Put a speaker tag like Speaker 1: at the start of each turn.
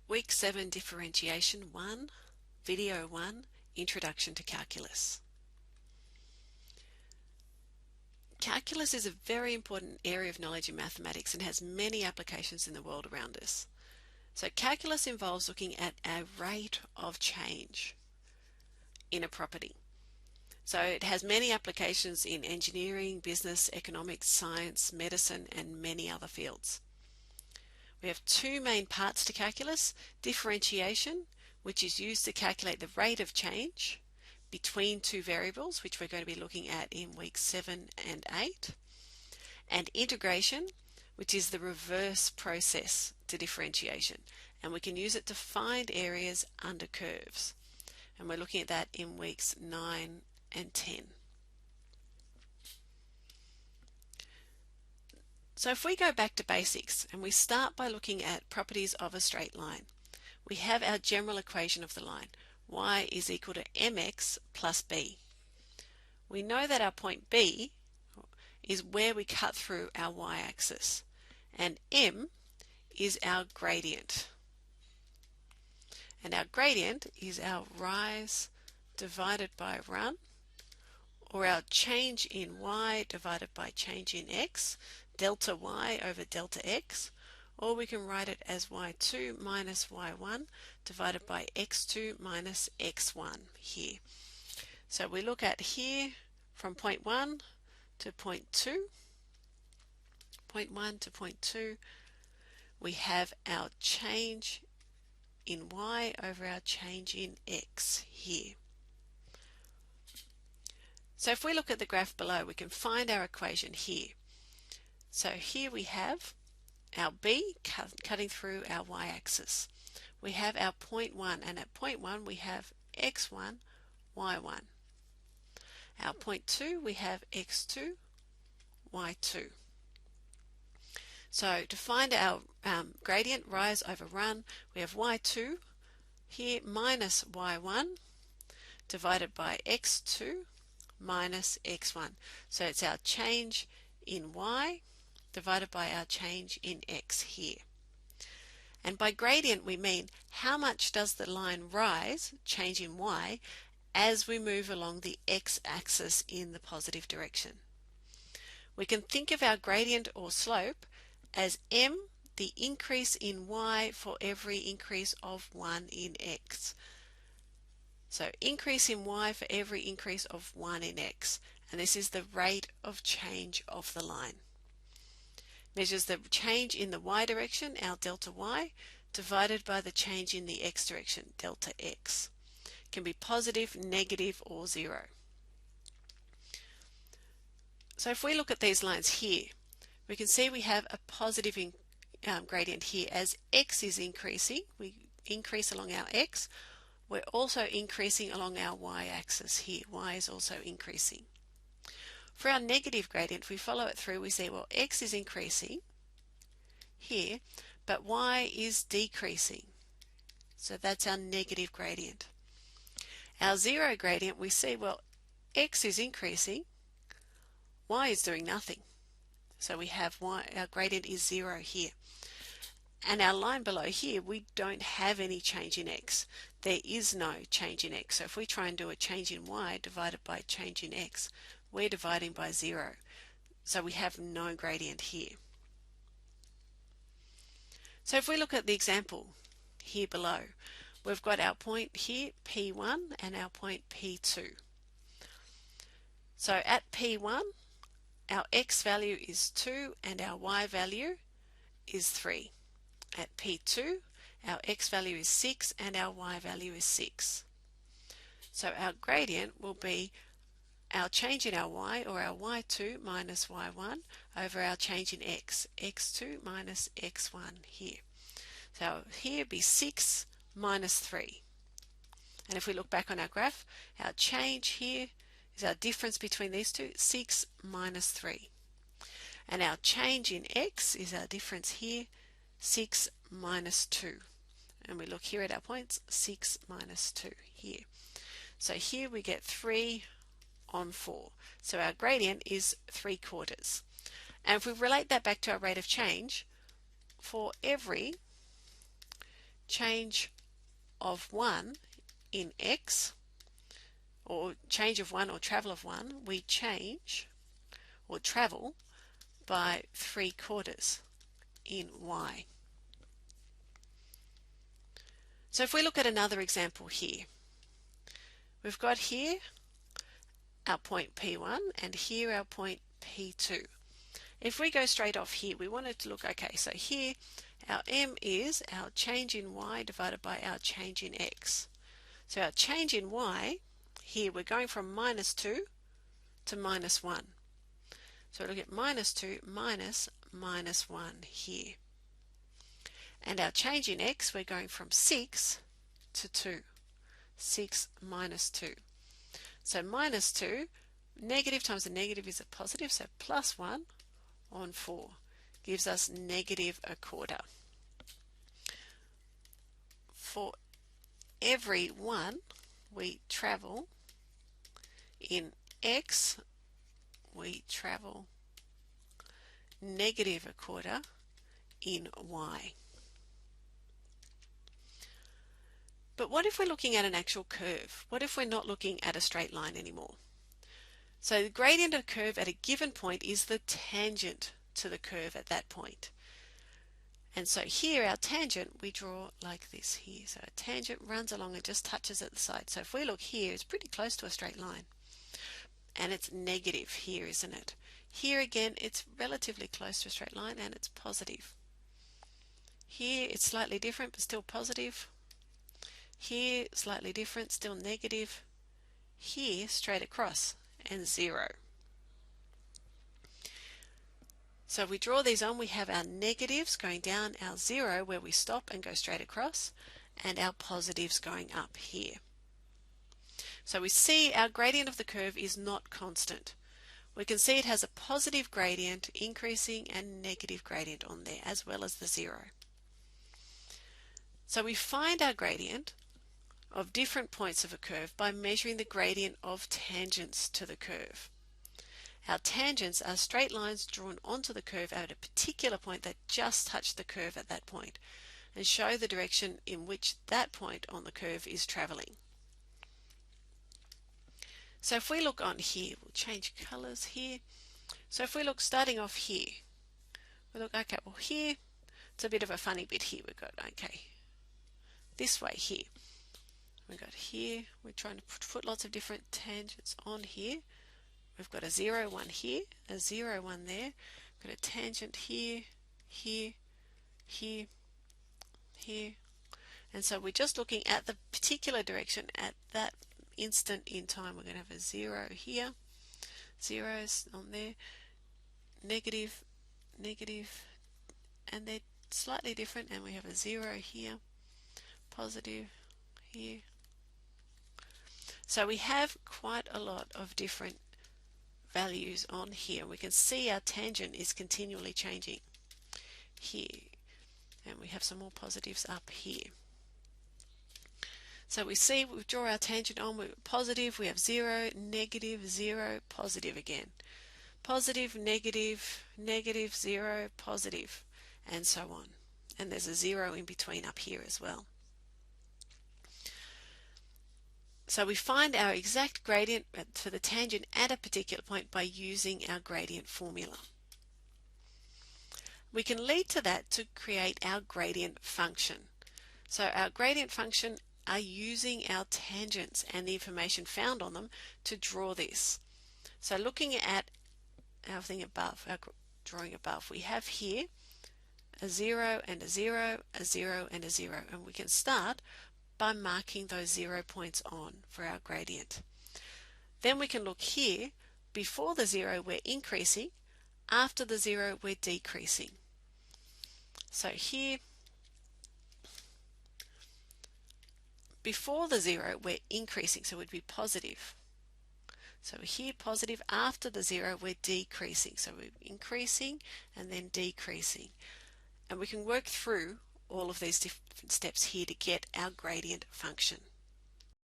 Speaker 1: Week 7 Differentiation 1, Video 1, Introduction to Calculus. Calculus is a very important area of knowledge in mathematics and has many applications in the world around us. So calculus involves looking at a rate of change in a property. So it has many applications in engineering, business, economics, science, medicine, and many other fields. We have two main parts to calculus: differentiation, which is used to calculate the rate of change between two variables, which we're going to be looking at in weeks 7 and 8, and integration, which is the reverse process to differentiation, and we can use it to find areas under curves, and we're looking at that in weeks 9 and 10. So if we go back to basics and we start by looking at properties of a straight line, we have our general equation of the line. Y is equal to mx plus b. We know that our point B is where we cut through our y-axis, and m is our gradient. And our gradient is our rise divided by run, or our change in y divided by change in x, delta y over delta x, or we can write it as y2 minus y1 divided by x2 minus x1 here. So we look at here from point 1 to point 2, point 1 to point 2, we have our change in y over our change in x here. So if we look at the graph below, we can find our equation here. So here we have our b cutting through our y-axis. We have our point 1, and at point 1 we have x1, y1. Our point 2 we have x2, y2. So to find our gradient, rise over run, we have y2 here minus y1 divided by x2 minus x1. So it's our change in y divided by our change in x here. And by gradient we mean how much does the line rise, change in y, as we move along the x-axis in the positive direction. We can think of our gradient or slope as m, the increase in y for every increase of 1 in x. So increase in y for every increase of 1 in x, and this is the rate of change of the line. Measures the change in the y direction, our delta y, divided by the change in the x direction, delta x. Can be positive, negative, or 0. So if we look at these lines here, we can see we have a positive gradient here. As x is increasing, we increase along our x. We're also increasing along our y-axis here. Y is also increasing. For our negative gradient, we follow it through. We say, well, x is increasing here, but y is decreasing. So that's our negative gradient. Our 0 gradient, we see, well, x is increasing, y is doing nothing. So we have y, our gradient is 0 here. And our line below here, we don't have any change in x. There is no change in x. So if we try and do a change in y divided by change in x, we're dividing by 0. So we have no gradient here. So if we look at the example here below, we've got our point here, P1, and our point P2. So at P1, our x value is 2 and our y value is 3. At P2, our x value is 6 and our y value is 6. So our gradient will be our change in our y, or our y2 minus y1, over our change in x, x2 minus x1 here. So here be 6 minus 3. And if we look back on our graph, our change here is our difference between these two, 6 minus 3. And our change in x is our difference here, 6 minus 2. And we look here at our points, 6 minus 2 here. So here we get 3 on 4. So our gradient is 3/4. And if we relate that back to our rate of change, for every change of 1 in x, or change of 1 or travel of 1, we change or travel by 3/4 in y. So if we look at another example here, we've got here our point P1 and here our point P2. If we go straight off here, we want it to look okay. So here our m is our change in y divided by our change in x. So our change in y, here we're going from -2 to -1. So we'll get -2 minus -1 here. And our change in x, we're going from 6 to 2. 6 minus 2. So -2, negative times a negative is a positive, so +1 on 4 gives us -1/4. For every 1 we travel in x, we travel -1/4 in y. But what if we're looking at an actual curve? What if we're not looking at a straight line anymore? So the gradient of a curve at a given point is the tangent to the curve at that point. And so here our tangent we draw like this here. So a tangent runs along and just touches at the side. So if we look here, it's pretty close to a straight line. And it's negative here, isn't it? Here again, it's relatively close to a straight line and it's positive. Here it's slightly different but still positive. Here slightly different, still negative. Here straight across and 0. So if we draw these on, we have our negatives going down, our 0 where we stop and go straight across, and our positives going up here. So we see our gradient of the curve is not constant. We can see it has a positive gradient increasing and negative gradient on there, as well as the 0. So we find our gradient of different points of a curve by measuring the gradient of tangents to the curve. Our tangents are straight lines drawn onto the curve at a particular point that just touch the curve at that point and show the direction in which that point on the curve is travelling. So if we look on here, we'll change colours here. So if we look starting off here, we look, okay, well here, it's a bit of a funny bit here. We've got, okay, this way here. We've got here, we're trying to put lots of different tangents on here. We've got a 0, 1 here, a 0, 1 there. We've got a tangent here, here, here, here. And so we're just looking at the particular direction at that instant in time. We're going to have a 0 here, zeros on there, negative, negative, and they're slightly different. And we have a 0 here, positive here. So we have quite a lot of different values on here. We can see our tangent is continually changing here, and we have some more positives up here. So we see, we draw our tangent on, we're positive, we have 0, negative, 0, positive again. Positive, negative, negative, 0, positive, and so on. And there's a 0 in between up here as well. So we find our exact gradient for the tangent at a particular point by using our gradient formula. We can lead to that to create our gradient function. So our gradient function are using our tangents and the information found on them to draw this. So looking at our thing above, our drawing above, we have here a 0 and a 0, a 0 and a 0, and we can start by marking those 0 points on for our gradient. Then we can look here, before the 0 we're increasing, after the 0 we're decreasing. So here, before the 0 we're increasing, so we'd be positive. So here positive, after the 0 we're decreasing, so we're increasing and then decreasing. And we can work through all of these different steps here to get our gradient function.